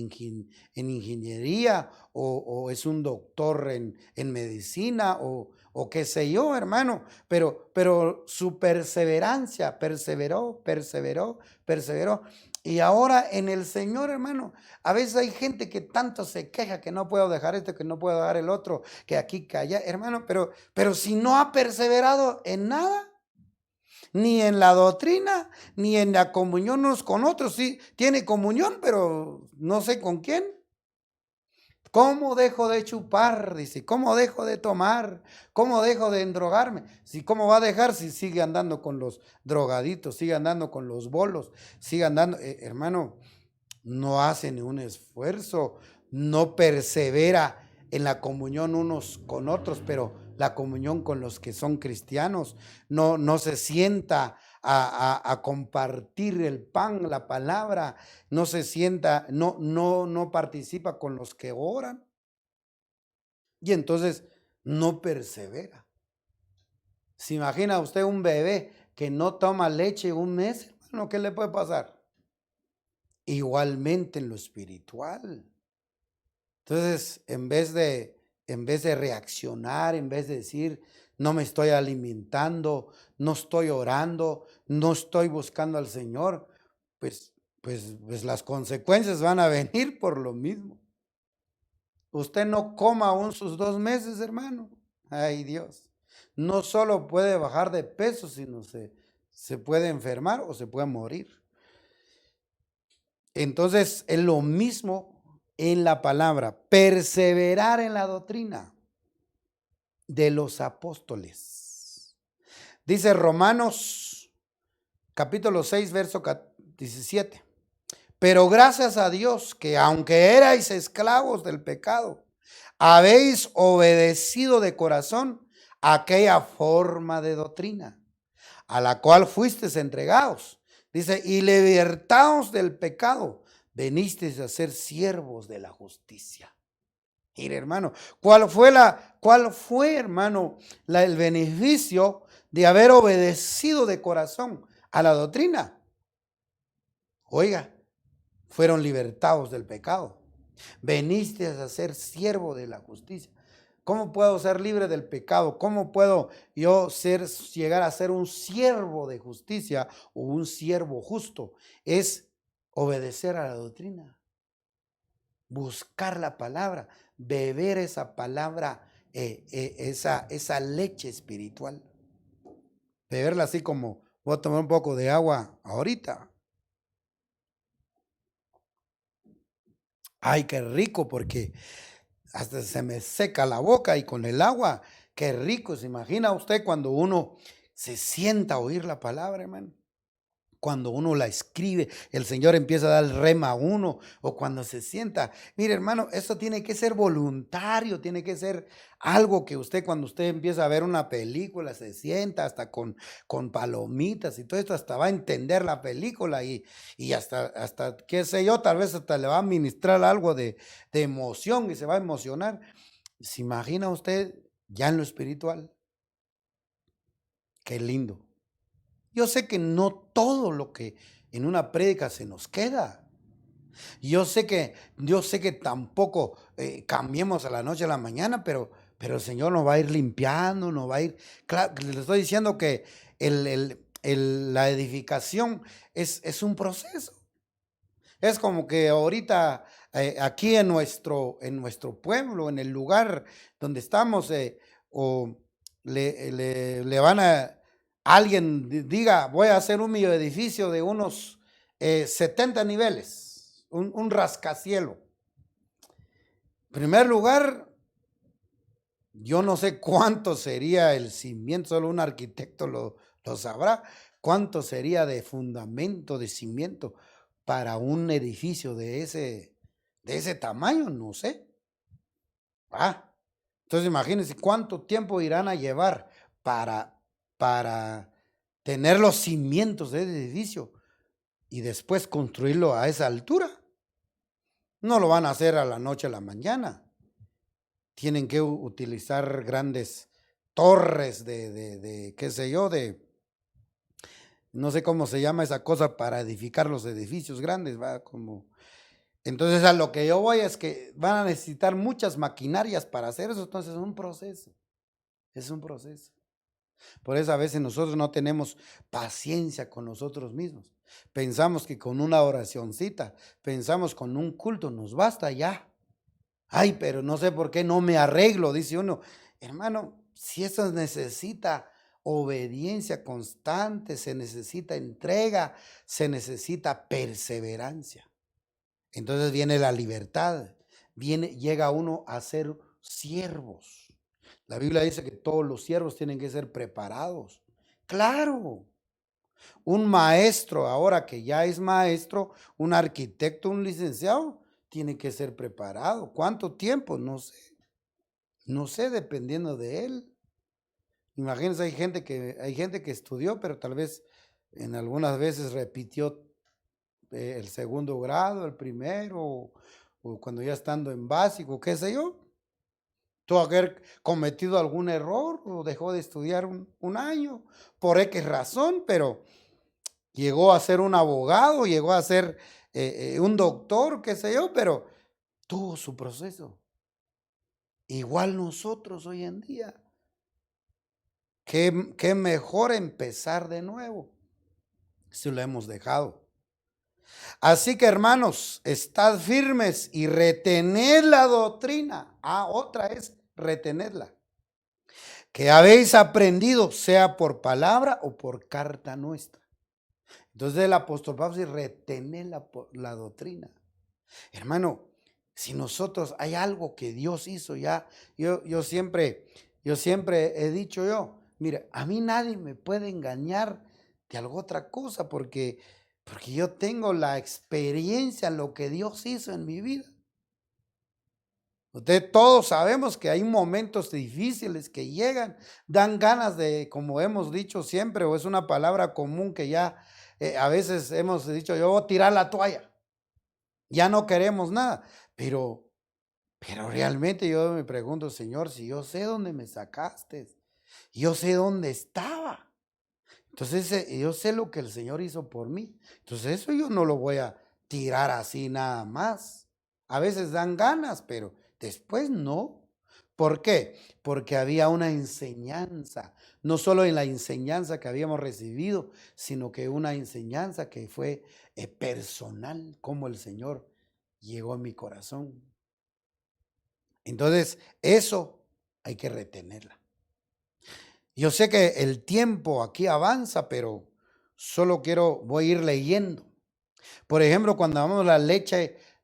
ingeniería o es un doctor en medicina o qué sé yo, hermano. Pero su perseverancia, perseveró. Y ahora en el Señor, hermano, a veces hay gente que tanto se queja que no puedo dejar esto, que no puedo dejar el otro, que aquí, que allá, hermano, pero si no ha perseverado en nada, ni en la doctrina, ni en la comunión unos con otros, sí, tiene comunión, pero no sé con quién. ¿Cómo dejo de chupar? Dice, ¿cómo dejo de tomar? ¿Cómo dejo de endrogarme? Si, ¿cómo va a dejar si sigue andando con los drogaditos, sigue andando con los bolos, sigue andando? Hermano, no hace ni un esfuerzo, no persevera en la comunión unos con otros, pero la comunión con los que son cristianos, no se sienta a compartir el pan, la palabra, no se sienta, no participa con los que oran y entonces no persevera. ¿Se imagina usted un bebé que no toma leche un mes? Hermano, ¿qué le puede pasar? Igualmente en lo espiritual. Entonces, en vez de reaccionar, en vez de decir, no me estoy alimentando, no estoy orando, no estoy buscando al Señor, pues las consecuencias van a venir por lo mismo. Usted no coma aún sus 2 meses, hermano. Ay, Dios. No solo puede bajar de peso, sino se puede enfermar o se puede morir. Entonces, es lo mismo en la palabra, perseverar en la doctrina de los apóstoles. Dice Romanos capítulo 6, verso 17. Pero gracias a Dios que aunque erais esclavos del pecado, habéis obedecido de corazón aquella forma de doctrina a la cual fuisteis entregados. Dice, y libertados del pecado, venisteis a ser siervos de la justicia. Mire, hermano, ¿cuál fue, hermano, el beneficio de haber obedecido de corazón a la doctrina? Oiga, fueron libertados del pecado. Veniste a ser siervo de la justicia. ¿Cómo puedo ser libre del pecado? ¿Cómo puedo yo llegar a ser un siervo de justicia o un siervo justo? Es obedecer a la doctrina, buscar la palabra, beber esa palabra, esa leche espiritual. Beberla así como voy a tomar un poco de agua ahorita. Ay, qué rico, porque hasta se me seca la boca y con el agua, qué rico. ¿Se imagina usted cuando uno se sienta a oír la palabra, hermano? Cuando uno la escribe, el Señor empieza a dar el rema a uno, o cuando se sienta. Mire, hermano, esto tiene que ser voluntario, tiene que ser algo que usted, cuando usted empieza a ver una película, se sienta hasta con palomitas y todo esto, hasta va a entender la película y hasta, qué sé yo, tal vez hasta le va a ministrar algo de emoción y se va a emocionar. ¿Se imagina usted ya en lo espiritual? Qué lindo. Yo sé que no todo lo que en una prédica se nos queda. Yo sé que tampoco cambiemos a la noche a la mañana, pero el Señor nos va a ir limpiando, nos va a ir. Claro, le estoy diciendo que la edificación es un proceso. Es como que ahorita aquí en nuestro pueblo, en el lugar donde estamos, o le van a alguien diga, voy a hacer un medio edificio de unos 70 niveles, un rascacielo. En primer lugar, yo no sé cuánto sería el cimiento, solo un arquitecto lo sabrá, cuánto sería de fundamento, de cimiento para un edificio de ese tamaño, no sé. Entonces imagínense cuánto tiempo irán a llevar para tener los cimientos de ese edificio y después construirlo a esa altura. No lo van a hacer a la noche a la mañana. Tienen que utilizar grandes torres de qué sé yo, no sé cómo se llama esa cosa para edificar los edificios grandes, va como. Entonces a lo que yo voy es que van a necesitar muchas maquinarias para hacer eso, entonces es un proceso, es un proceso. Por eso a veces nosotros no tenemos paciencia con nosotros mismos. Pensamos que con una oracioncita, pensamos con un culto nos basta ya. Ay, pero no sé por qué no me arreglo, dice uno. Hermano, si eso necesita obediencia constante, se necesita entrega, se necesita perseverancia. Entonces viene la libertad, llega uno a ser siervos. La Biblia dice que todos los siervos tienen que ser preparados. Claro, un maestro, ahora que ya es maestro, un arquitecto, un licenciado, tiene que ser preparado. ¿Cuánto tiempo? No sé. No sé, dependiendo de él. Imagínense, hay gente que estudió, pero tal vez en algunas veces repitió el segundo grado, el primero, o cuando ya estando en básico, qué sé yo. Tuvo haber cometido algún error o dejó de estudiar un año por X razón, pero llegó a ser un abogado, llegó a ser un doctor, qué sé yo, pero tuvo su proceso. Igual nosotros hoy en día. Qué mejor empezar de nuevo si lo hemos dejado. Así que hermanos, estad firmes y retened la doctrina. Otra es retenerla. Que habéis aprendido, sea por palabra o por carta nuestra. Entonces el apóstol Pablo dice, retener la doctrina. Hermano, si nosotros hay algo que Dios hizo ya, yo siempre he dicho mira, a mí nadie me puede engañar de algo otra cosa porque yo tengo la experiencia en lo que Dios hizo en mi vida. Ustedes todos sabemos que hay momentos difíciles que llegan, dan ganas de, como hemos dicho siempre, o es una palabra común que ya a veces hemos dicho, yo voy a tirar la toalla, ya no queremos nada, pero realmente yo me pregunto, Señor, si yo sé dónde me sacaste, yo sé dónde estaba, entonces yo sé lo que el Señor hizo por mí, entonces eso yo no lo voy a tirar así nada más. A veces dan ganas, pero después no. ¿Por qué? Porque había una enseñanza, no solo en la enseñanza que habíamos recibido, sino que una enseñanza que fue personal, como el Señor llegó a mi corazón. Entonces, eso hay que retenerla. Yo sé que el tiempo aquí avanza, pero solo voy a ir leyendo. Por ejemplo, cuando hablamos de la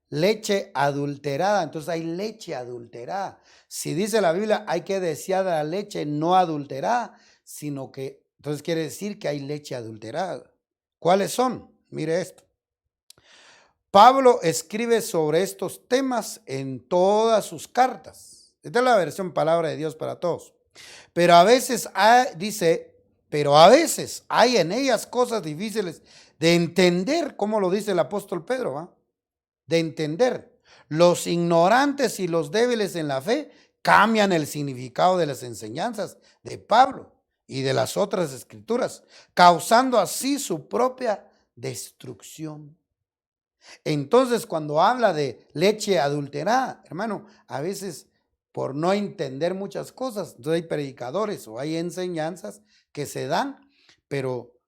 leche adulterada, entonces hay leche adulterada. Si dice la Biblia, hay que desear la leche no adulterada, sino que, entonces quiere decir que hay leche adulterada. ¿Cuáles son? Mire esto. Pablo escribe sobre estos temas en todas sus cartas. Esta es la versión Palabra de Dios para todos. Pero a veces hay en ellas cosas difíciles de entender, como lo dice el apóstol Pedro, de entender. Los ignorantes y los débiles en la fe cambian el significado de las enseñanzas de Pablo y de las otras escrituras, causando así su propia destrucción. Entonces, cuando habla de leche adulterada, hermano, a veces por no entender muchas cosas, entonces hay predicadores o hay enseñanzas que se dan, pero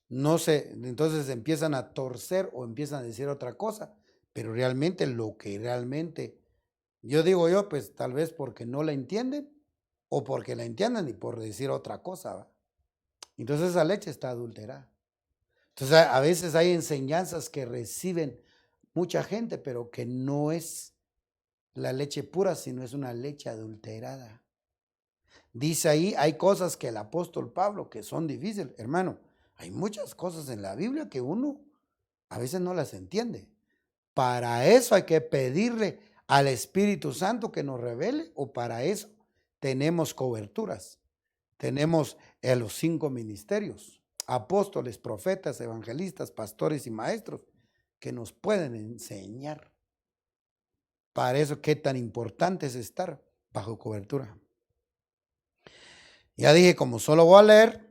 no sé, entonces empiezan a torcer o empiezan a decir otra cosa, pero realmente lo que realmente, pues tal vez porque no la entienden o porque la entienden y por decir otra cosa, ¿va? Entonces esa leche está adulterada. Entonces a veces hay enseñanzas que reciben mucha gente, pero que no es la leche pura, sino es una leche adulterada. Dice ahí, hay cosas que el apóstol Pablo que son difíciles, hermano. Hay muchas cosas en la Biblia que uno a veces no las entiende. Para eso hay que pedirle al Espíritu Santo que nos revele, o para eso tenemos coberturas. Tenemos los 5 ministerios, apóstoles, profetas, evangelistas, pastores y maestros que nos pueden enseñar. Para eso, qué tan importante es estar bajo cobertura. Ya dije, como solo voy a leer,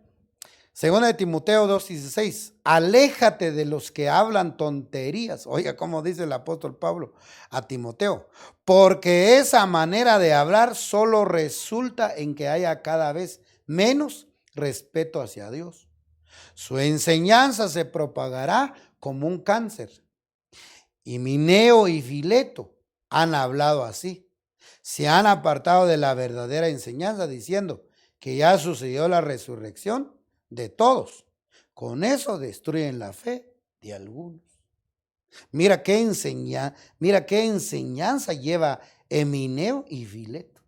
2 de Timoteo 2:16, aléjate de los que hablan tonterías. Oiga, como dice el apóstol Pablo a Timoteo, porque esa manera de hablar solo resulta en que haya cada vez menos respeto hacia Dios. Su enseñanza se propagará como un cáncer. Himeneo y Fileto han hablado así. Se han apartado de la verdadera enseñanza diciendo que ya sucedió la resurrección de todos. Con eso destruyen la fe de algunos. Mira qué enseñanza lleva Emineo y Fileto.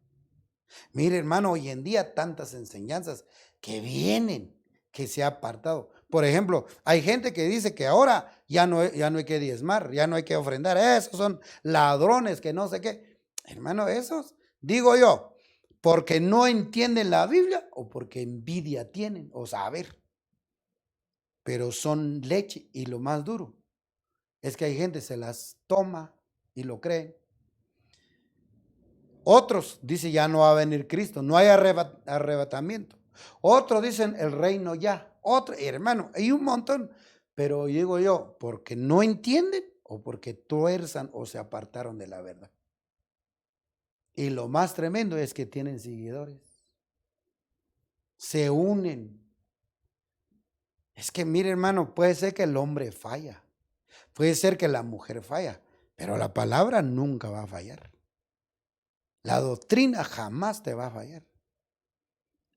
Mire, hermano, hoy en día tantas enseñanzas que vienen, que se ha apartado. Por ejemplo, hay gente que dice que ahora ya no hay que diezmar, ya no hay que ofrendar. Esos son ladrones que no sé qué. Hermano, esos, digo yo, porque no entienden la Biblia o porque envidia tienen o saber. Pero son leche y lo más duro es que hay gente se las toma y lo creen. Otros dicen ya no va a venir Cristo, no hay arrebatamiento. Otros dicen el reino ya. Otro, hermano, hay un montón. Pero digo yo, porque no entienden o porque tuerzan o se apartaron de la verdad. Y lo más tremendo es que tienen seguidores. Se unen. Es que mire, hermano, puede ser que el hombre falla. Puede ser que la mujer falla. Pero la palabra nunca va a fallar. La doctrina jamás te va a fallar.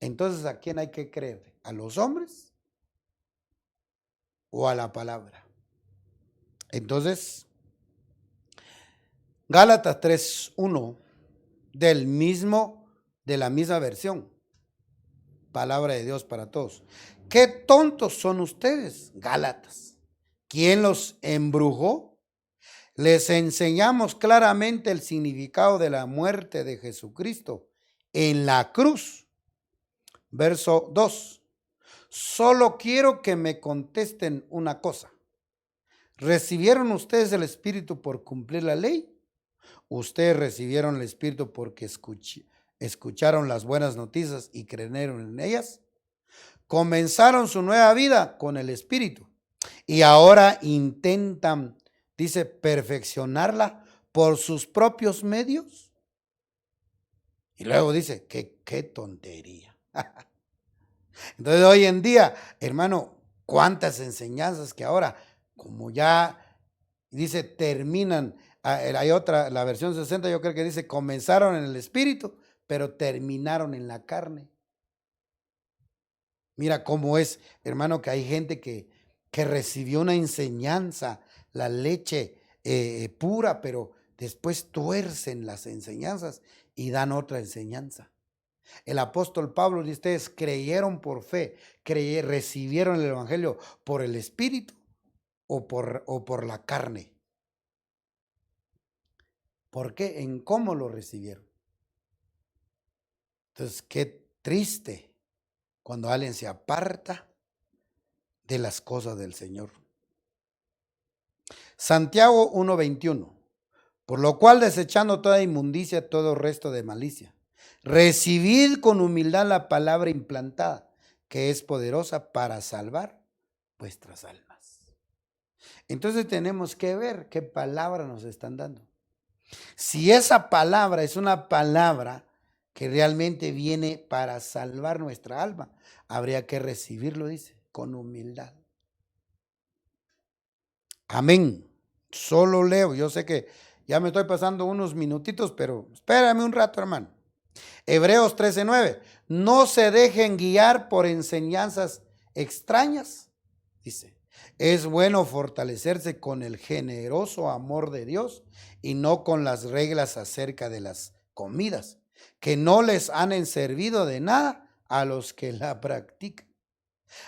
Entonces, ¿a quién hay que creer? ¿A los hombres o a la palabra? Entonces, Gálatas 3:1 de la misma versión, palabra de Dios para todos. Qué tontos son ustedes, Gálatas. ¿Quién los embrujó? Les enseñamos claramente el significado de la muerte de Jesucristo en la cruz. Verso 2. Solo quiero que me contesten una cosa. ¿Recibieron ustedes el Espíritu por cumplir la ley? ¿Ustedes recibieron el Espíritu porque escucharon las buenas noticias y creyeron en ellas? Comenzaron su nueva vida con el Espíritu y ahora intentan, dice, perfeccionarla por sus propios medios. Y luego dice, qué tontería. Entonces hoy en día, hermano, cuántas enseñanzas que ahora, como ya dice, terminan, hay otra, la versión 60 yo creo que dice, comenzaron en el espíritu, pero terminaron en la carne. Mira cómo es, hermano, que hay gente que recibió una enseñanza, la leche pura, pero después tuercen las enseñanzas y dan otra enseñanza. El apóstol Pablo dice, ustedes creyeron por fe, recibieron el evangelio por el espíritu o por la carne. ¿Por qué? En cómo lo recibieron. Entonces, qué triste cuando alguien se aparta de las cosas del Señor. Santiago 1:21. Por lo cual, desechando toda inmundicia, todo resto de malicia, recibid con humildad la palabra implantada, que es poderosa para salvar vuestras almas. Entonces tenemos que ver qué palabra nos están dando. Si esa palabra es una palabra que realmente viene para salvar nuestra alma, habría que recibirlo, dice, con humildad. Amén. Solo leo, yo sé que ya me estoy pasando unos minutitos, pero espérame un rato, hermano. Hebreos 13:9. No se dejen guiar por enseñanzas extrañas, dice. Es bueno fortalecerse con el generoso amor de Dios y no con las reglas acerca de las comidas, que no les han servido de nada a los que la practican.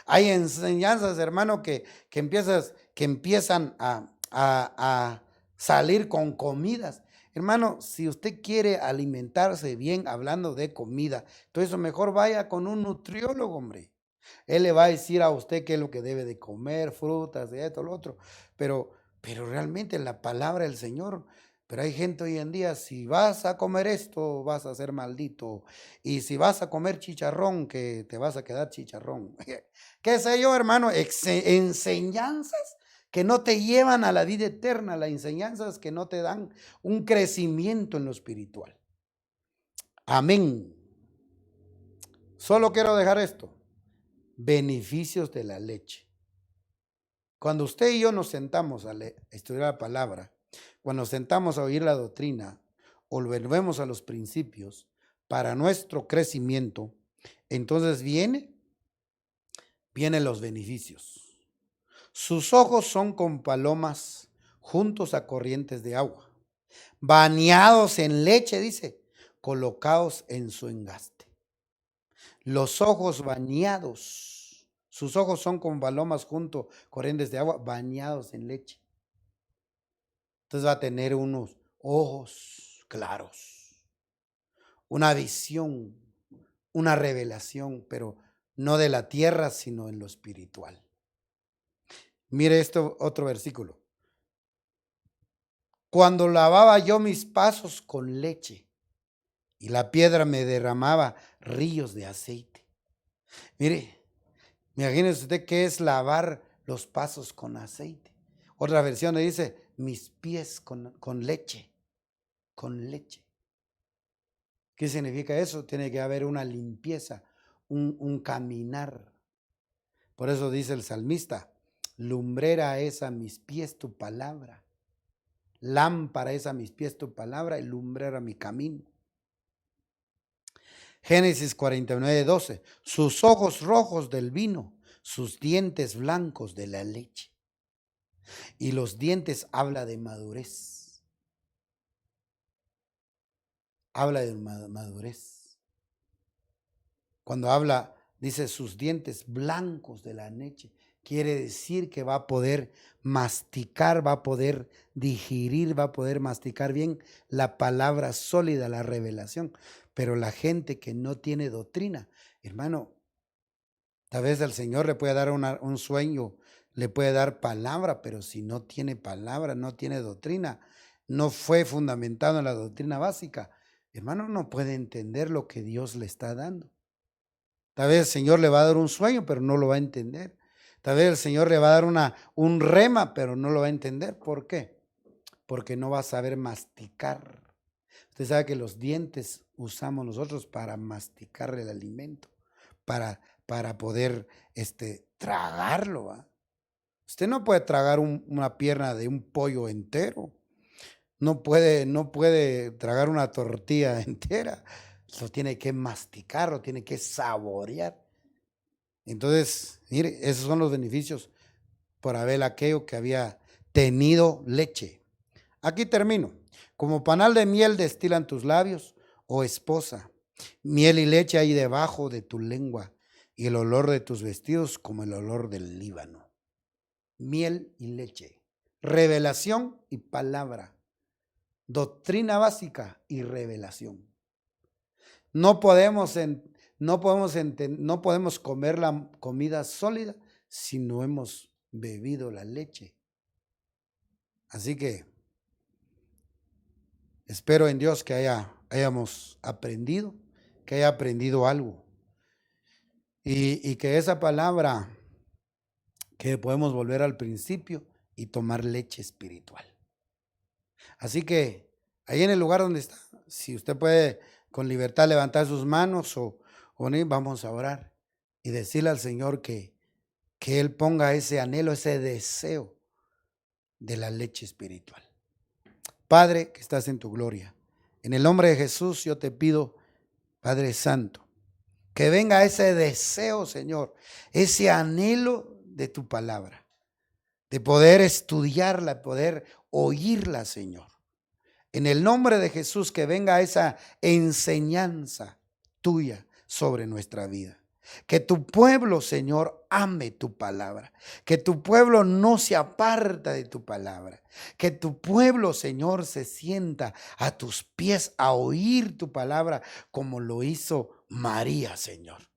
Hay enseñanzas, hermano, que empiezan a salir con comidas. Hermano, si usted quiere alimentarse bien hablando de comida, entonces mejor vaya con un nutriólogo, hombre. Él le va a decir a usted qué es lo que debe de comer, frutas, de esto, lo otro. Pero realmente la palabra del Señor. Pero hay gente hoy en día, si vas a comer esto, vas a ser maldito. Y si vas a comer chicharrón, que te vas a quedar chicharrón. ¿Qué sé yo, hermano? Enseñanzas que no te llevan a la vida eterna, las enseñanzas que no te dan un crecimiento en lo espiritual. Amén. Solo quiero dejar esto. Beneficios de la leche. Cuando usted y yo nos sentamos a estudiar la palabra, cuando nos sentamos a oír la doctrina, o volvemos a los principios para nuestro crecimiento, entonces vienen los beneficios. Sus ojos son como palomas juntos a corrientes de agua, bañados en leche, dice, colocados en su engaste. Los ojos bañados, sus ojos son como palomas junto a corrientes de agua, bañados en leche. Entonces va a tener unos ojos claros, una visión, una revelación, pero no de la tierra, sino en lo espiritual. Mire esto, otro versículo. Cuando lavaba yo mis pasos con leche y la piedra me derramaba ríos de aceite. Mire, imagínese usted qué es lavar los pasos con aceite. Otra versión le dice, mis pies con leche, con leche. ¿Qué significa eso? Tiene que haber una limpieza, un caminar. Por eso dice el salmista, lumbrera es a mis pies tu palabra, lámpara es a mis pies tu palabra y lumbrera mi camino. Génesis 49:12, sus ojos rojos del vino, sus dientes blancos de la leche. Y los dientes habla de madurez. Habla de madurez. Cuando habla, dice sus dientes blancos de la leche. Quiere decir que va a poder masticar, va a poder digerir, va a poder masticar bien la palabra sólida, la revelación. Pero la gente que no tiene doctrina, hermano, tal vez el Señor le puede dar un sueño, le puede dar palabra, pero si no tiene palabra, no tiene doctrina, no fue fundamentado en la doctrina básica, hermano, no puede entender lo que Dios le está dando. Tal vez el Señor le va a dar un sueño, pero no lo va a entender. Tal vez el Señor le va a dar un rema, pero no lo va a entender. ¿Por qué? Porque no va a saber masticar. Usted sabe que los dientes usamos nosotros para masticar el alimento, para poder tragarlo. ¿Va? Usted no puede tragar una pierna de un pollo entero. No puede tragar una tortilla entera. Lo tiene que masticar, lo tiene que saborear. Entonces, mire, esos son los beneficios por haber aquello que había tenido leche. Aquí termino. Como panal de miel destilan tus labios, oh esposa. Miel y leche hay debajo de tu lengua y el olor de tus vestidos como el olor del Líbano. Miel y leche. Revelación y palabra. Doctrina básica y revelación. No podemos comer la comida sólida si no hemos bebido la leche. Así que espero en Dios que hayamos aprendido, que haya aprendido algo. Y que esa palabra, que podemos volver al principio y tomar leche espiritual. Así que ahí en el lugar donde está, si usted puede con libertad levantar sus manos o vamos a orar y decirle al Señor que Él ponga ese anhelo, ese deseo de la leche espiritual. Padre, que estás en tu gloria, en el nombre de Jesús yo te pido, Padre Santo, que venga ese deseo, Señor, ese anhelo de tu palabra, de poder estudiarla, de poder oírla, Señor. En el nombre de Jesús, que venga esa enseñanza tuya sobre nuestra vida. Que tu pueblo, Señor, ame tu palabra. Que tu pueblo no se aparta de tu palabra. Que tu pueblo, Señor, se sienta a tus pies a oír tu palabra como lo hizo María, Señor.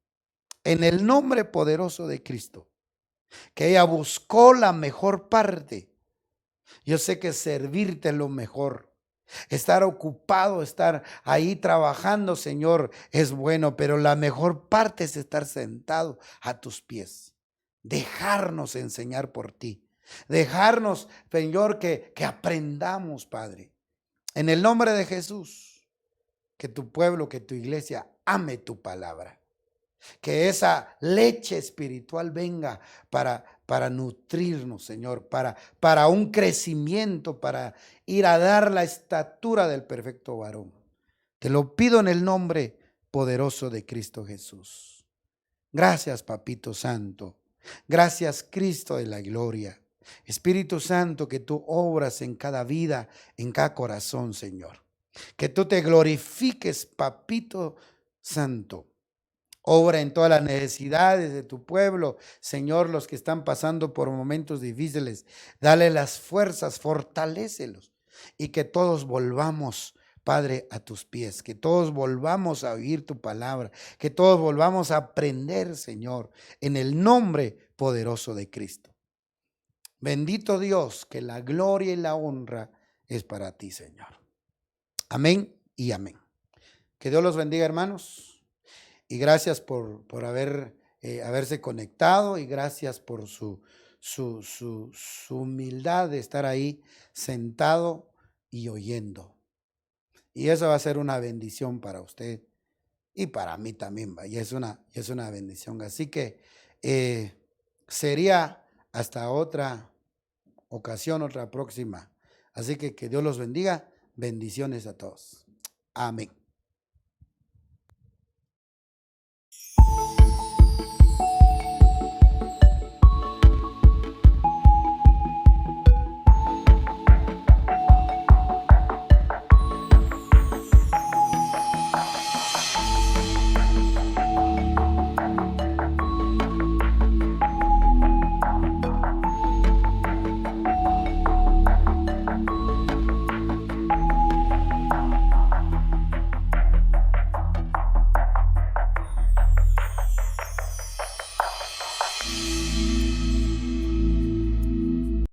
En el nombre poderoso de Cristo, que ella buscó la mejor parte. Yo sé que servirte es lo mejor. Estar ocupado, estar ahí trabajando, Señor, es bueno, pero la mejor parte es estar sentado a tus pies. Dejarnos enseñar por ti. Dejarnos, Señor, que aprendamos, Padre. En el nombre de Jesús, que tu pueblo, que tu iglesia ame tu palabra. Que esa leche espiritual venga para nutrirnos, Señor, para un crecimiento, para ir a dar la estatura del perfecto varón. Te lo pido en el nombre poderoso de Cristo Jesús. Gracias, Papito Santo. Gracias, Cristo de la gloria. Espíritu Santo, que tú obras en cada vida, en cada corazón, Señor. Que tú te glorifiques, Papito Santo. Obra en todas las necesidades de tu pueblo, Señor, los que están pasando por momentos difíciles. Dale las fuerzas, fortalécelos y que todos volvamos, Padre, a tus pies, que todos volvamos a oír tu palabra, que todos volvamos a aprender, Señor, en el nombre poderoso de Cristo. Bendito Dios, que la gloria y la honra es para ti, Señor. Amén y amén. Que Dios los bendiga, hermanos. Y gracias por haberse conectado y gracias por su humildad de estar ahí sentado y oyendo. Y eso va a ser una bendición para usted y para mí también. Y es una bendición. Así que sería hasta otra ocasión, otra próxima. Así que Dios los bendiga. Bendiciones a todos. Amén.